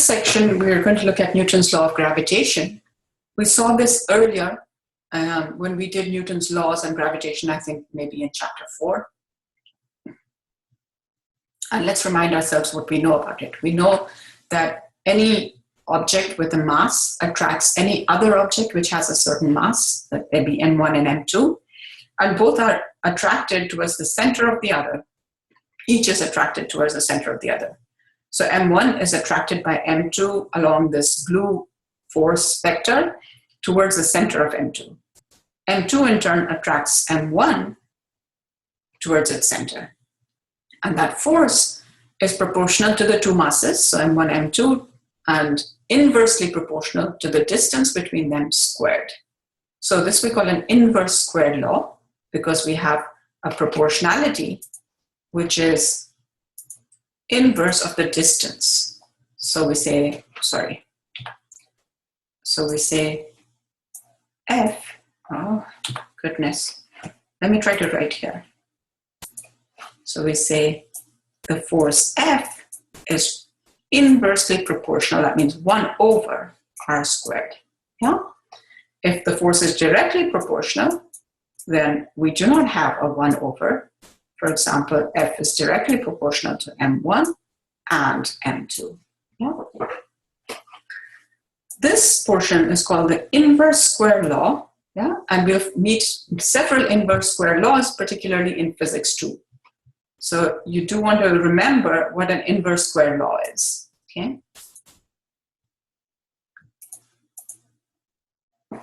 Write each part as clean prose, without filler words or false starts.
this section, we're going to look at Newton's law of gravitation. We saw this earlier when we did Newton's laws and gravitation, I think maybe in chapter 4. And let's remind ourselves what we know about it. We know that any object with a mass attracts any other object which has a certain mass, that may be m1 and m2, and both are attracted towards the center of the other. Each is attracted towards the center of the other. So m1 is attracted by m2 along this blue force vector towards the center of m2. m2 in turn attracts m1 towards its center. And that force is proportional to the two masses, so m1, m2, and inversely proportional to the distance between them squared. So this we call an inverse squared law, because we have a proportionality which is inverse of the distance. So we say, F, oh goodness, let me try to write here. So we say the force F is inversely proportional, that means 1 over r squared. Yeah? If the force is directly proportional, then we do not have a 1 over. For example, F is directly proportional to m1 and m2. Yeah? This portion is called the inverse square law, yeah? And we'll meet several inverse square laws, particularly in physics too. So you do want to remember what an inverse square law is, okay?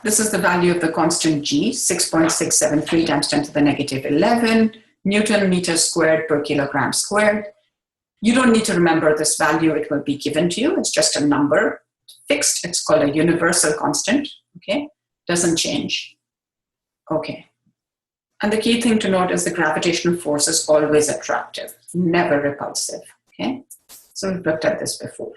This is the value of the constant g, 6.673 times 10 to the negative 11 Newton meters squared per kilogram squared. You don't need to remember this value, it will be given to you. It's just a number, fixed. It's called a universal constant, okay? Doesn't change. Okay. And the key thing to note is the gravitational force is always attractive, never repulsive, okay? So we've looked at this before.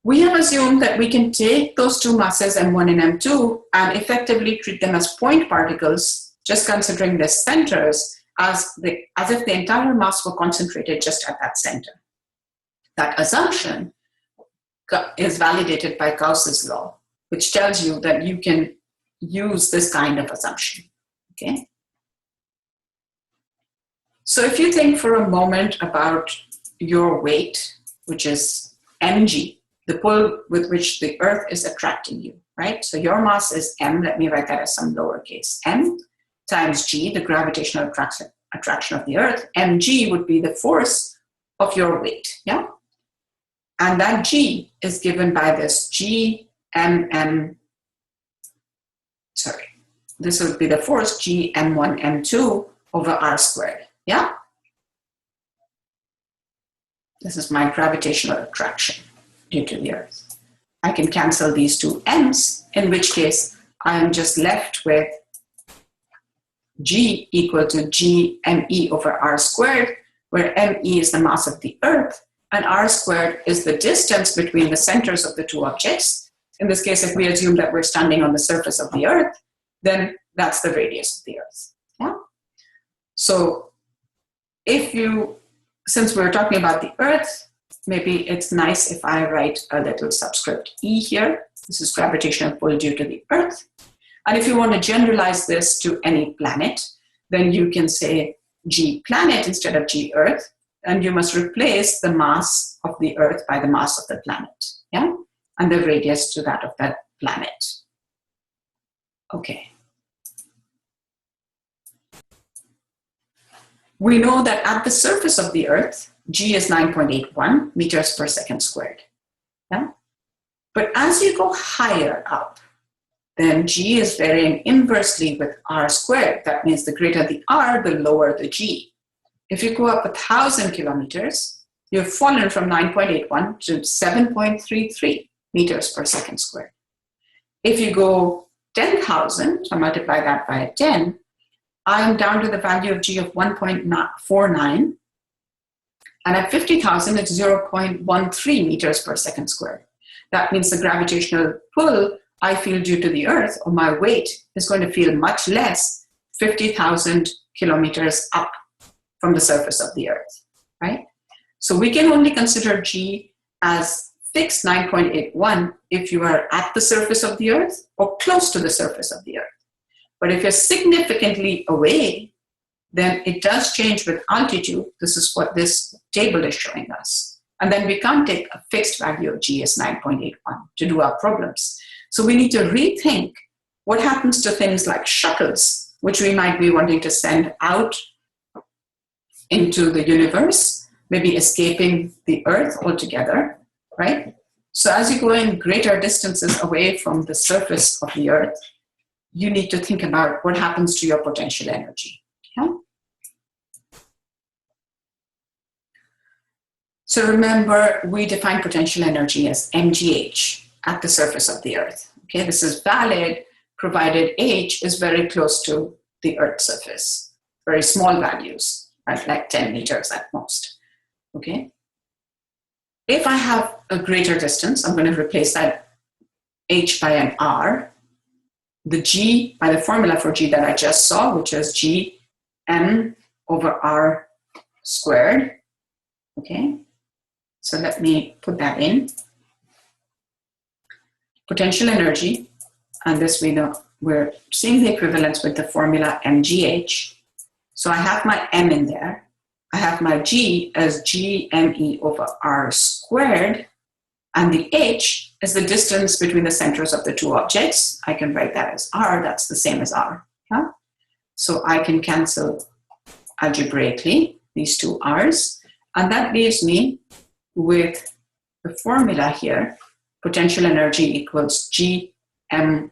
We have assumed that we can take those two masses, m1 and m2, and effectively treat them as point particles, just considering their centers as if the entire mass were concentrated just at that center. That assumption is validated by Gauss's law, which tells you that you can use this kind of assumption, okay? So if you think for a moment about your weight, which is mg, the pull with which the Earth is attracting you, right? So your mass is m, let me write that as some lowercase m, times g, the gravitational attraction of the Earth. mg would be the force of your weight, yeah? And that g is given by this this would be the force g m1 m2 over r squared, yeah? This is my gravitational attraction due to the Earth. I can cancel these two m's, in which case I am just left with g equal to g me over r squared, where me is the mass of the Earth, and r squared is the distance between the centers of the two objects. In this case, if we assume that we're standing on the surface of the Earth, then that's the radius of the Earth. Yeah? So since we're talking about the Earth, maybe it's nice if I write a little subscript e here. This is gravitational pull due to the Earth. And if you want to generalize this to any planet, then you can say g planet instead of g Earth, and you must replace the mass of the Earth by the mass of the planet, yeah? And the radius to that of that planet. Okay. We know that at the surface of the Earth, g is 9.81 meters per second squared, yeah? But as you go higher up, then g is varying inversely with r squared. That means the greater the r, the lower the g. If you go up 1,000 kilometers, you've fallen from 9.81 to 7.33 meters per second squared. If you go 10,000, so multiply that by 10, I am down to the value of g of 1.49. And at 50,000, it's 0.13 meters per second squared. That means the gravitational pull I feel due to the Earth, or my weight, is going to feel much less 50,000 kilometers up from the surface of the Earth, right? So we can only consider g as fixed 9.81 if you are at the surface of the Earth or close to the surface of the Earth. But if you're significantly away, then it does change with altitude. This is what this table is showing us. And then we can't take a fixed value of G as 9.81 to do our problems. So we need to rethink what happens to things like shuttles, which we might be wanting to send out into the universe, maybe escaping the Earth altogether, right? So as you go in greater distances away from the surface of the Earth, you need to think about what happens to your potential energy. Yeah? So remember, we define potential energy as mgh at the surface of the Earth. Okay, this is valid provided h is very close to the Earth's surface, very small values, right, like 10 meters at most. Okay. If I have a greater distance, I'm going to replace that h by an r. The g, by the formula for g that I just saw, which is g m over r squared. Okay. So let me put that in. Potential energy, and this we know, we're seeing the equivalence with the formula mgh. So I have my m in there. I have my g as gme over r squared, and the h is the distance between the centers of the two objects. I can write that as r, that's the same as r. Yeah? So I can cancel algebraically these two r's, and that leaves me with the formula here, potential energy equals gmn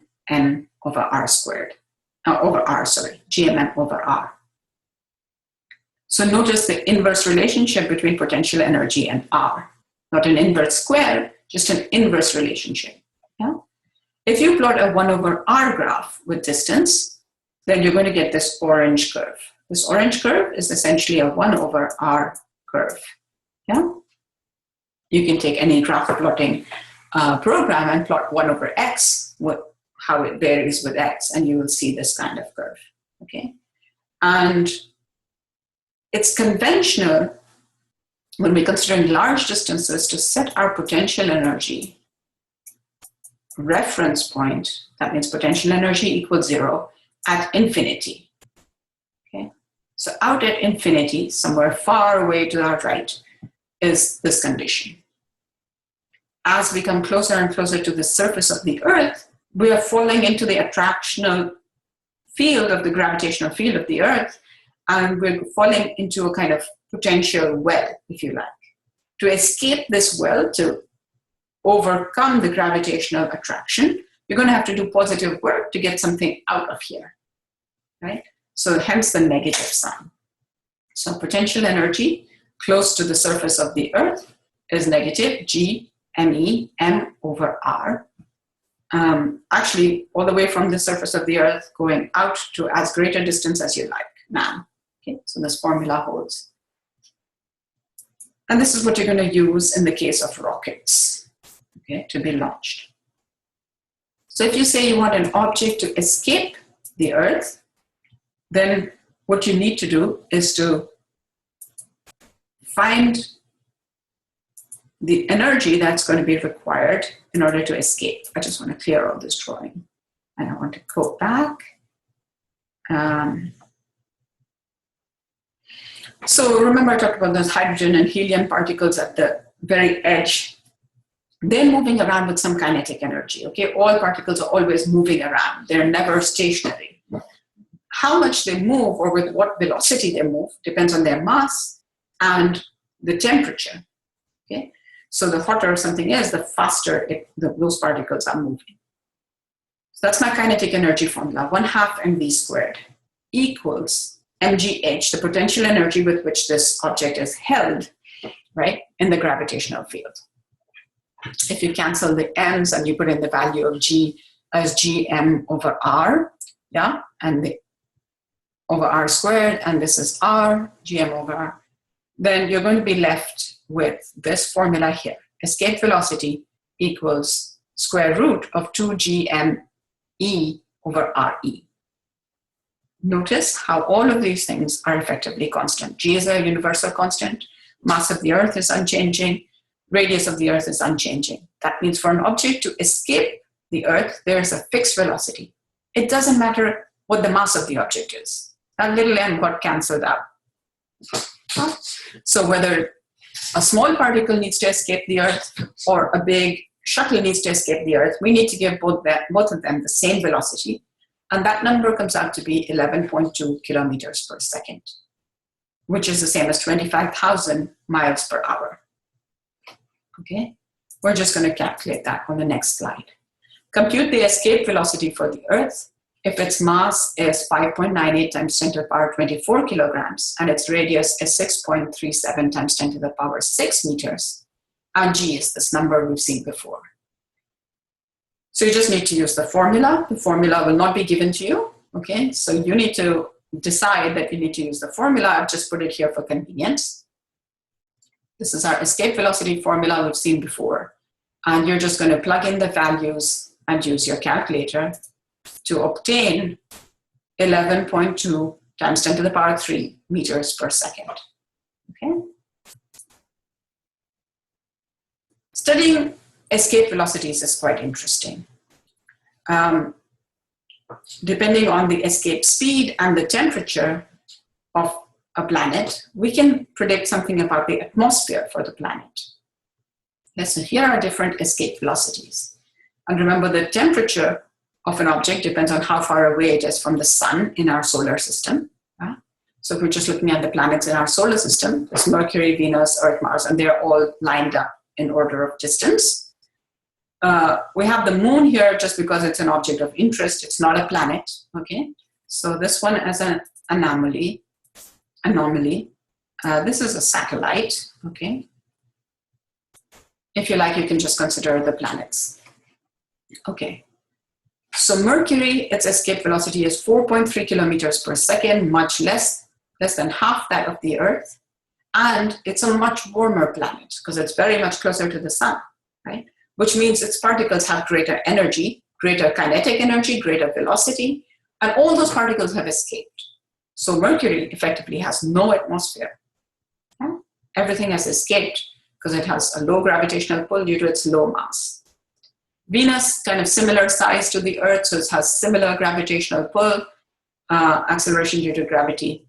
over r squared, gmn over r. So notice the inverse relationship between potential energy and r, not an inverse square, just an inverse relationship. Yeah? If you plot a 1 over r graph with distance, then you're going to get this orange curve. This orange curve is essentially a 1 over r curve. Yeah? You can take any graph plotting program and plot 1 over x, how it varies with x, and you will see this kind of curve. Okay? And it's conventional when we're considering large distances to set our potential energy reference point, that means potential energy equals 0, at infinity. Okay? So out at infinity, somewhere far away to our right, is this condition. As we come closer and closer to the surface of the Earth, we are falling into the attractional field of the gravitational field of the Earth, and we're falling into a kind of potential well, if you like. To escape this well, to overcome the gravitational attraction, you're going to have to do positive work to get something out of here, right? So hence the negative sign. So potential energy close to the surface of the Earth is negative g me m over r. Actually, all the way from the surface of the Earth going out to as great a distance as you like now. Okay, so this formula holds. And this is what you're going to use in the case of rockets, okay, to be launched. So if you say you want an object to escape the Earth, then what you need to do is to find the energy that's going to be required in order to escape. I just want to clear all this drawing. And I want to go back. So remember I talked about those hydrogen and helium particles at the very edge. They're moving around with some kinetic energy, okay? All particles are always moving around. They're never stationary. How much they move or with what velocity they move depends on their mass and the temperature, okay? So the hotter something is, the faster those particles are moving. So that's my kinetic energy formula. 1/2 mv squared equals mgh, the potential energy with which this object is held, right, in the gravitational field. If you cancel the m's and you put in the value of g as gm over r, yeah, and the over r squared, and this is r, gm over r, then you're going to be left with this formula here. Escape velocity equals square root of 2gme over re. Notice how all of these things are effectively constant. G is a universal constant. Mass of the Earth is unchanging. radius of the Earth is unchanging. That means for an object to escape the Earth, there's a fixed velocity. It doesn't matter what the mass of the object is. That little m got cancelled out. So whether a small particle needs to escape the Earth or a big shuttle needs to escape the Earth, we need to give both of them the same velocity. And that number comes out to be 11.2 kilometers per second, which is the same as 25,000 miles per hour. Okay, we're just going to calculate that on the next slide. Compute the escape velocity for the Earth. If its mass is 5.98 times 10 to the power 24 kilograms and its radius is 6.37 times 10 to the power 6 meters, and g is this number we've seen before. So you just need to use the formula. The formula will not be given to you, okay? So you need to decide that you need to use the formula. I've just put it here for convenience. This is our escape velocity formula we've seen before. And you're just going to plug in the values and use your calculator to obtain 11.2 times 10 to the power 3 meters per second, okay? Studying escape velocities is quite interesting. Depending on the escape speed and the temperature of a planet, we can predict something about the atmosphere for the planet. Yes, so here are different escape velocities. And remember, the temperature of an object depends on how far away it is from the sun in our solar system. So if we're just looking at the planets in our solar system, there's Mercury, Venus, Earth, Mars, and they're all lined up in order of distance. We have the moon here just because it's an object of interest. It's not a planet, okay? So this one is an anomaly. This is a satellite, okay? If you like, you can just consider the planets. Okay. So Mercury, its escape velocity is 4.3 kilometers per second, much less than half that of the Earth. And it's a much warmer planet because it's very much closer to the sun, right? Which means its particles have greater energy, greater kinetic energy, greater velocity, and all those particles have escaped. So Mercury effectively has no atmosphere. Okay? Everything has escaped because it has a low gravitational pull due to its low mass. Venus, kind of similar size to the Earth, so it has similar gravitational pull, acceleration due to gravity,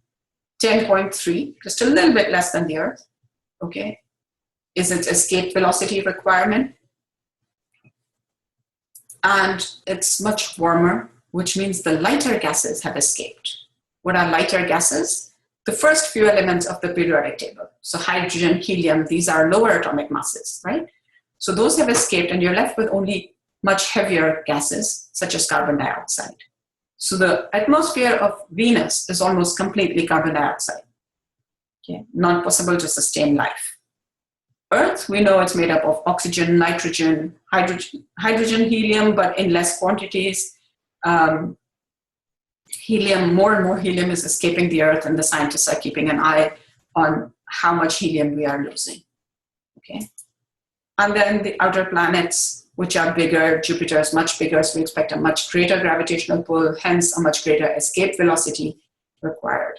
10.3, just a little bit less than the Earth, okay, is its escape velocity requirement. And it's much warmer, which means the lighter gases have escaped. What are lighter gases? The first few elements of the periodic table. So hydrogen, helium, these are lower atomic masses, right? So those have escaped and you're left with only much heavier gases, such as carbon dioxide. So the atmosphere of Venus is almost completely carbon dioxide. Okay? Not possible to sustain life. Earth, we know it's made up of oxygen, nitrogen, hydrogen, helium, but in less quantities. Helium, more and more helium is escaping the Earth, and the scientists are keeping an eye on how much helium we are losing. Okay? And then the outer planets, which are bigger, Jupiter is much bigger, so we expect a much greater gravitational pull, hence a much greater escape velocity required.